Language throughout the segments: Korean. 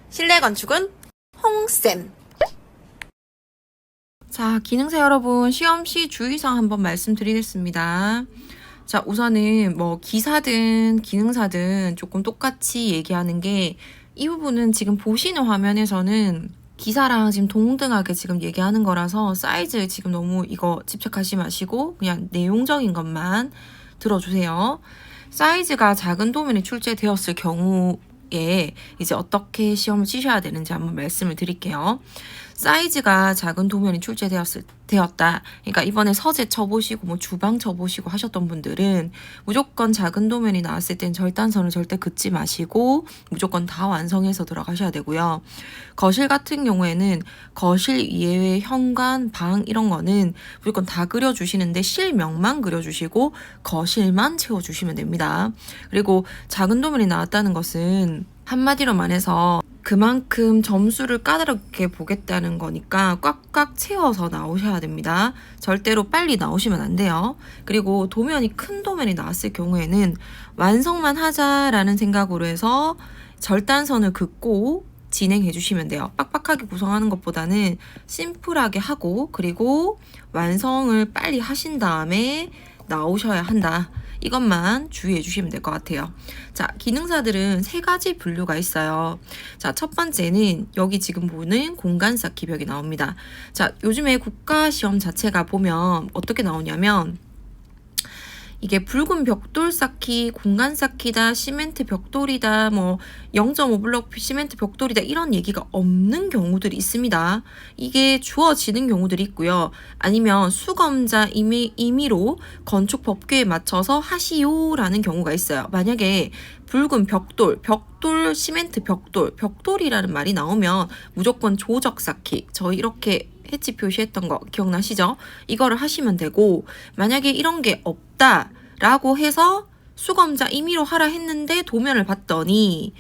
실내 건축은 홍쌤. 자, 기능사 여러분, 시험 시 주의사항 한번 말씀드리겠습니다. 자, 우선은 뭐 기사든 기능사든 조금 똑같이 얘기하는 게, 이 부분은 지금 보시는 화면에서는 기사랑 지금 동등하게 지금 얘기하는 거라서 사이즈 지금 너무 이거 집착하지 마시고 그냥 내용적인 것만 들어주세요. 사이즈가 작은 도면이 출제되었을 경우에 이제 어떻게 시험을 치셔야 되는지 한번 말씀을 드릴게요. 사이즈가 작은 도면이 되었다. 그러니까 이번에 서재 쳐보시고 뭐 주방 쳐보시고 하셨던 분들은 무조건 작은 도면이 나왔을 땐 절단선을 절대 긋지 마시고 무조건 다 완성해서 들어가셔야 되고요. 거실 같은 경우에는 거실 이외의 현관, 방 이런 거는 무조건 다 그려주시는데 실명만 그려주시고 거실만 채워주시면 됩니다. 그리고 작은 도면이 나왔다는 것은 한마디로 말해서 그만큼 점수를 까다롭게 보겠다는 거니까 꽉꽉 채워서 나오셔야 됩니다. 절대로 빨리 나오시면 안 돼요. 그리고 도면이 큰 도면이 나왔을 경우에는 완성만 하자라는 생각으로 해서 절단선을 긋고 진행해 주시면 돼요. 빡빡하게 구성하는 것보다는 심플하게 하고 그리고 완성을 빨리 하신 다음에 나오셔야 한다. 이것만 주의해 주시면 될 것 같아요. 자, 기능사들은 세 가지 분류가 있어요. 자, 첫 번째는 여기 지금 보는 공간 쌓기 벽이 나옵니다. 자, 요즘에 국가시험 자체가 보면 어떻게 나오냐면 이게 붉은 벽돌 쌓기, 공간 쌓기다, 시멘트 벽돌이다, 뭐 0.5블럭 시멘트 벽돌이다 이런 얘기가 없는 경우들이 있습니다. 이게 주어지는 경우들이 있고요. 아니면 수검자 임의로 건축 법규에 맞춰서 하시오라는 경우가 있어요. 만약에 붉은 벽돌, 시멘트 벽돌이라는 말이 나오면 무조건 조적 쌓기, 저 이렇게 해치 표시했던 거 기억나시죠? 이거를 하시면 되고, 만약에 이런 게 없다라고 해서 수검자 임의로 하라 했는데 도면을 봤더니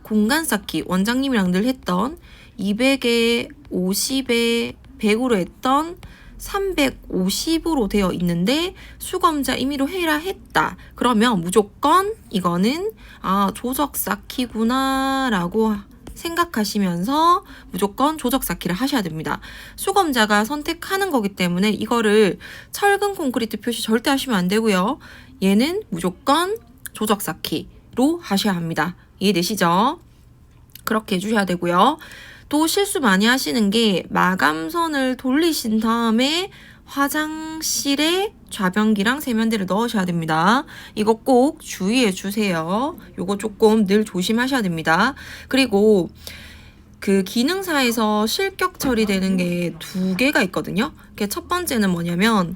공간 쌓기 원장님이랑 늘 했던 200에 50에 100으로 했던 350으로 되어 있는데 수검자 임의로 해라 했다. 그러면 무조건 이거는 조적 쌓기구나 라고 생각하시면서 무조건 조적 쌓기를 하셔야 됩니다. 수검자가 선택하는 거기 때문에 이거를 철근 콘크리트 표시 절대 하시면 안 되고요. 얘는 무조건 조적 쌓기로 하셔야 합니다. 이해되시죠? 그렇게 해주셔야 되고요. 또 실수 많이 하시는 게 마감선을 돌리신 다음에 화장실에 좌변기랑 세면대를 넣으셔야 됩니다. 이거 꼭 주의해 주세요. 요거 조금 늘 조심하셔야 됩니다. 그리고 그 기능사에서 실격 처리되는 게 두 개가 있거든요. 첫 번째는 뭐냐면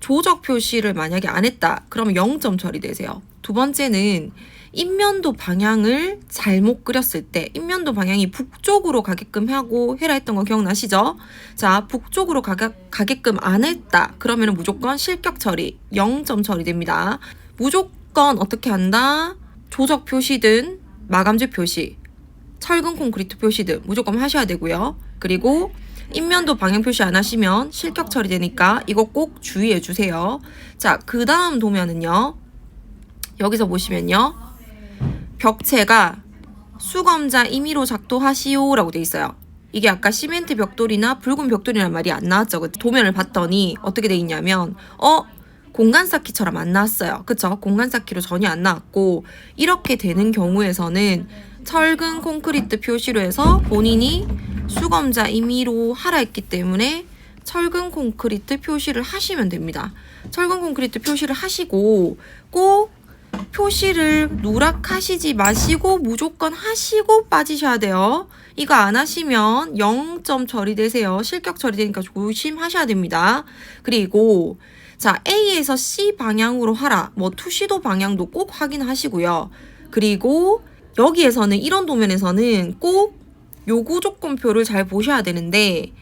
조적 표시를 만약에 안 했다. 그러면 0점 처리되세요. 두 번째는 인면도 방향을 잘못 그렸을 때, 인면도 방향이 북쪽으로 가게끔 하고 해라 했던 거 기억나시죠? 자, 북쪽으로 가게끔 안 했다. 그러면 무조건 실격 처리, 0점 처리됩니다. 무조건 어떻게 한다? 조적 표시든 마감재 표시, 철근 콘크리트 표시든 무조건 하셔야 되고요. 그리고 인면도 방향 표시 안 하시면 실격 처리되니까 이거 꼭 주의해 주세요. 자, 그 다음 도면은요. 여기서 보시면요. 벽체가 수검자 임의로 작도하시오 라고 돼 있어요. 이게 아까 시멘트 벽돌이나 붉은 벽돌이라는 말이 안 나왔죠. 도면을 봤더니 어떻게 돼 있냐면 공간 쌓기처럼 안 나왔어요. 그쵸? 공간 쌓기로 전혀 안 나왔고, 이렇게 되는 경우에서는 철근 콘크리트 표시로 해서 본인이 수검자 임의로 하라 했기 때문에 철근 콘크리트 표시를 하시면 됩니다. 철근 콘크리트 표시를 하시고 꼭 표시를 누락하시지 마시고 무조건 하시고 빠지셔야 돼요. 이거 안 하시면 0점 처리되세요. 실격 처리되니까 조심하셔야 됩니다. 그리고 자, A에서 C 방향으로 하라. 뭐 투시도 방향도 꼭 확인하시고요. 그리고 여기에서는 이런 도면에서는 꼭 요구 조건표를 잘 보셔야 되는데,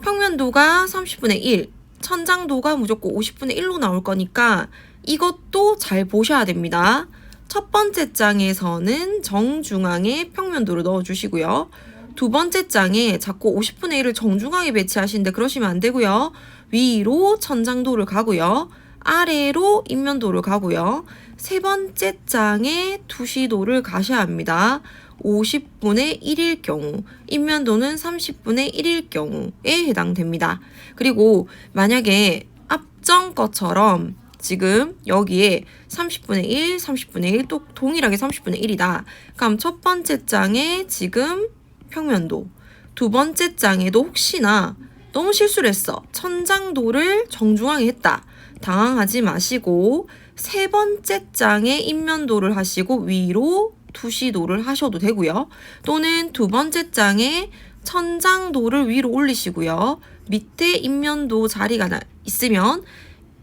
평면도가 30분의 1, 천장도가 무조건 50분의 1로 나올 거니까 이것도 잘 보셔야 됩니다. 첫 번째 장에서는 정중앙에 평면도를 넣어주시고요. 두 번째 장에 자꾸 50분의 1을 정중앙에 배치하시는데 그러시면 안 되고요. 위로 천장도를 가고요. 아래로 인면도를 가고요. 세 번째 장에 투시도를 가셔야 합니다. 50분의 1일 경우, 인면도는 30분의 1일 경우에 해당됩니다. 그리고 만약에 앞전 것처럼 지금 여기에 30분의 1, 30분의 1, 또 동일하게 30분의 1이다. 그럼 첫 번째 장에 지금 평면도, 두 번째 장에도 혹시나 너무 실수를 했어. 천장도를 정중하게 했다. 당황하지 마시고 세 번째 장에 인면도를 하시고 위로 투시도를 하셔도 되고요. 또는 두 번째 장에 천장도를 위로 올리시고요. 밑에 인면도 자리가 있으면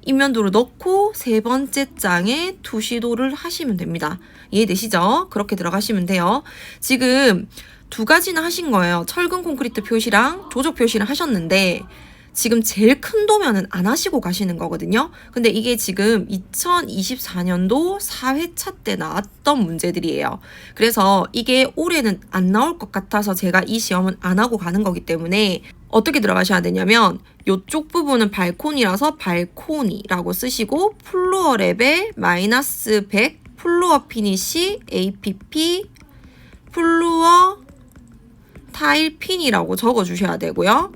인면도를 넣고 세 번째 장에 투시도를 하시면 됩니다. 이해되시죠? 그렇게 들어가시면 돼요. 지금 두 가지나 하신 거예요. 철근 콘크리트 표시랑 조적 표시를 하셨는데 지금 제일 큰 도면은 안 하시고 가시는 거거든요. 근데 이게 지금 2024년도 4회차 때 나왔던 문제들이에요. 그래서 이게 올해는 안 나올 것 같아서 제가 이 시험은 안 하고 가는 거기 때문에 어떻게 들어가셔야 되냐면 이쪽 부분은 발코니라서 발코니라고 쓰시고 플로어 레벨 마이너스 100 플로어 피니시 APP 플로어 타일 핀이라고 적어주셔야 되고요.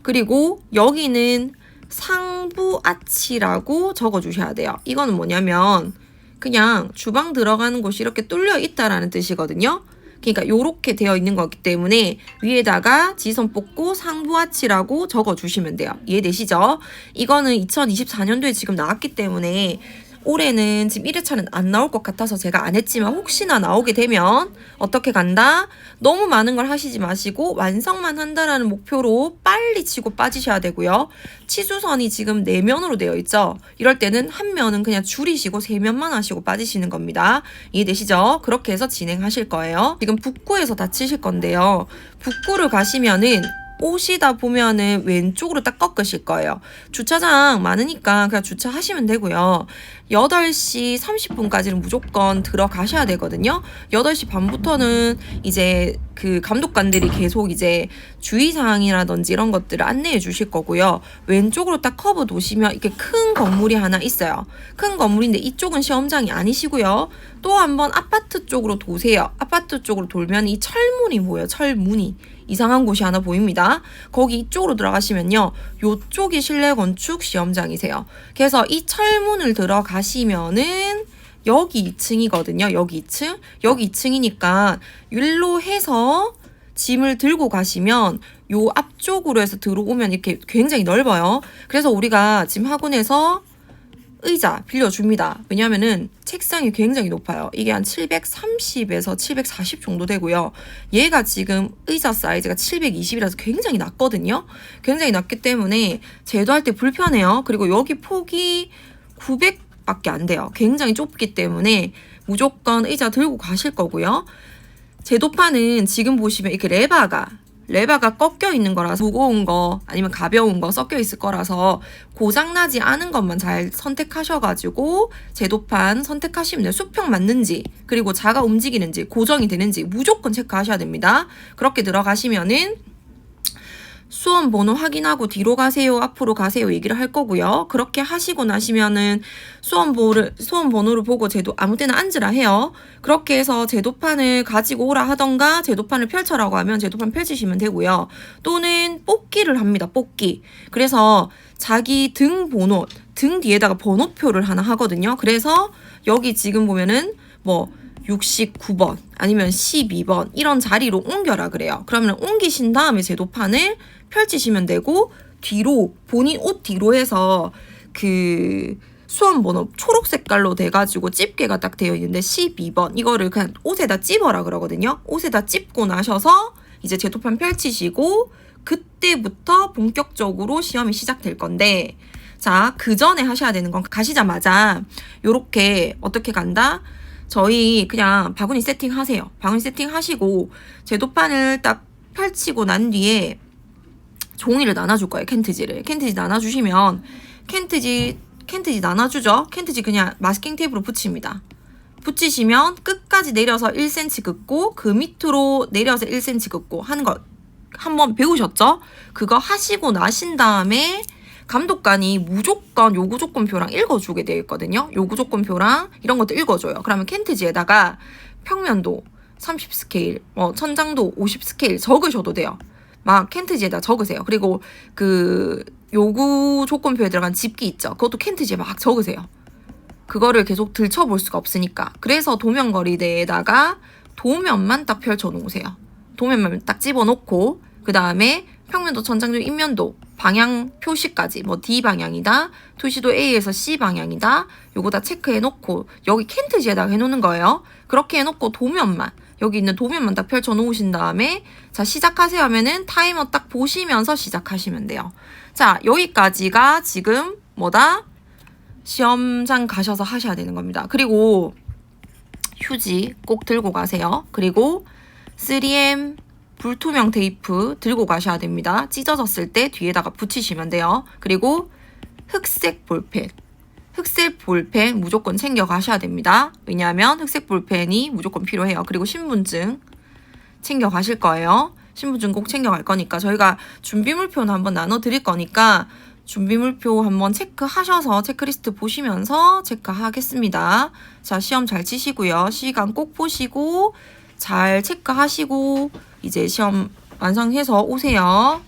그리고 여기는 상부 아치라고 적어주셔야 돼요. 이거는 뭐냐면 그냥 주방 들어가는 곳이 이렇게 뚫려 있다라는 뜻이거든요. 그러니까 이렇게 되어 있는 거기 때문에 위에다가 지선 뽑고 상부 아치라고 적어주시면 돼요. 이해되시죠? 이거는 2024년도에 지금 나왔기 때문에 올해는 지금 1회차는 안 나올 것 같아서 제가 안 했지만 혹시나 나오게 되면 어떻게 간다? 너무 많은 걸 하시지 마시고 완성만 한다라는 목표로 빨리 치고 빠지셔야 되고요. 치수선이 지금 4면으로 되어 있죠. 이럴 때는 한 면은 그냥 줄이시고 3면만 하시고 빠지시는 겁니다. 이해되시죠? 그렇게 해서 진행하실 거예요. 지금 북구에서 다 치실 건데요. 북구를 가시면은 오시다 보면은 왼쪽으로 딱 꺾으실 거예요. 주차장 많으니까 그냥 주차하시면 되고요. 8시 30분까지는 무조건 들어가셔야 되거든요. 8시 반부터는 이제 그 감독관들이 계속 이제 주의사항이라든지 이런 것들을 안내해 주실 거고요. 왼쪽으로 딱 커브 도시면 이렇게 큰 건물이 하나 있어요. 큰 건물인데 이쪽은 시험장이 아니시고요. 또 한번 아파트 쪽으로 도세요. 아파트 쪽으로 돌면 이 철문이 보여요. 철문이. 이상한 곳이 하나 보입니다. 거기 이쪽으로 들어가시면요. 요쪽이 실내 건축 시험장이세요. 그래서 이 철문을 들어가시면은 여기 2층이거든요. 여기 2층. 여기 2층이니까 일로 해서 짐을 들고 가시면 요 앞쪽으로 해서 들어오면 이렇게 굉장히 넓어요. 그래서 우리가 지금 학원에서 의자 빌려줍니다. 왜냐면은 책상이 굉장히 높아요. 이게 한 730에서 740 정도 되고요. 얘가 지금 의자 사이즈가 720이라서 굉장히 낮거든요. 굉장히 낮기 때문에 제도할 때 불편해요. 그리고 여기 폭이 900밖에 안 돼요. 굉장히 좁기 때문에 무조건 의자 들고 가실 거고요. 제도판은 지금 보시면 이렇게 레바가 꺾여 있는 거라서 무거운 거 아니면 가벼운 거 섞여 있을 거라서 고장나지 않은 것만 잘 선택하셔가지고 제도판 선택하시면 돼요. 수평 맞는지 그리고 자가 움직이는지 고정이 되는지 무조건 체크하셔야 됩니다. 그렇게 들어가시면은 수험 번호 확인하고 뒤로 가세요, 앞으로 가세요 얘기를 할 거고요. 그렇게 하시고 나시면은 수험 번호를 보고 제도 아무 때나 앉으라 해요. 그렇게 해서 제도판을 가지고 오라 하던가 제도판을 펼쳐라고 하면 제도판 펼치시면 되고요. 또는 뽑기를 합니다. 뽑기. 그래서 자기 등 뒤에다가 번호표를 하나 하거든요. 그래서 여기 지금 보면은 뭐 69번 아니면 12번 이런 자리로 옮겨라 그래요. 그러면 옮기신 다음에 제도판을 펼치시면 되고 뒤로 본인 옷 뒤로 해서 그 수험 번호 초록 색깔로 돼가지고 집게가 딱 되어 있는데 12번 이거를 그냥 옷에다 찝어라 그러거든요. 옷에다 찝고 나셔서 이제 제도판 펼치시고 그때부터 본격적으로 시험이 시작될 건데 자, 그 전에 하셔야 되는 건 가시자마자 요렇게 어떻게 간다? 저희 그냥 바구니 세팅하세요. 바구니 세팅하시고 제도판을 딱 펼치고 난 뒤에 종이를 나눠줄 거예요. 캔트지 나눠주시면 캔트지 나눠주죠. 캔트지 그냥 마스킹 테이프로 붙입니다. 붙이시면 끝까지 내려서 1cm 긋고 그 밑으로 내려서 1cm 긋고 하는 거 한번 배우셨죠? 그거 하시고 나신 다음에 감독관이 무조건 요구 조건표랑 읽어주게 되어 있거든요. 요구 조건표랑 이런 것도 읽어줘요. 그러면 켄트지에다가 평면도 30 스케일, 천장도 50 스케일 적으셔도 돼요. 막 켄트지에다 적으세요. 그리고 그 요구 조건표에 들어간 집기 있죠. 그것도 켄트지에 막 적으세요. 그거를 계속 들춰볼 수가 없으니까. 그래서 도면거리대에다가 도면만 딱 펼쳐 놓으세요. 도면만 딱 집어놓고 그 다음에 평면도, 천장도, 인면도, 방향 표시까지 뭐 D 방향이다, 투시도 A에서 C 방향이다, 요거 다 체크해 놓고 여기 켄트지에다가 해놓는 거예요. 그렇게 해놓고 도면만, 여기 있는 도면만 딱 펼쳐 놓으신 다음에 자 시작하세요 하면은 타이머 딱 보시면서 시작하시면 돼요. 자 여기까지가 지금 뭐다? 시험장 가셔서 하셔야 되는 겁니다. 그리고 휴지 꼭 들고 가세요. 그리고 3M 불투명 테이프 들고 가셔야 됩니다. 찢어졌을 때 뒤에다가 붙이시면 돼요. 그리고 흑색 볼펜. 흑색 볼펜 무조건 챙겨 가셔야 됩니다. 왜냐하면 흑색 볼펜이 무조건 필요해요. 그리고 신분증 챙겨 가실 거예요. 신분증 꼭 챙겨 갈 거니까 저희가 준비물표는 한번 나눠 드릴 거니까 준비물표 한번 체크하셔서 체크리스트 보시면서 체크하겠습니다. 자, 시험 잘 치시고요. 시간 꼭 보시고 잘 체크하시고 이제 시험 완성해서 오세요.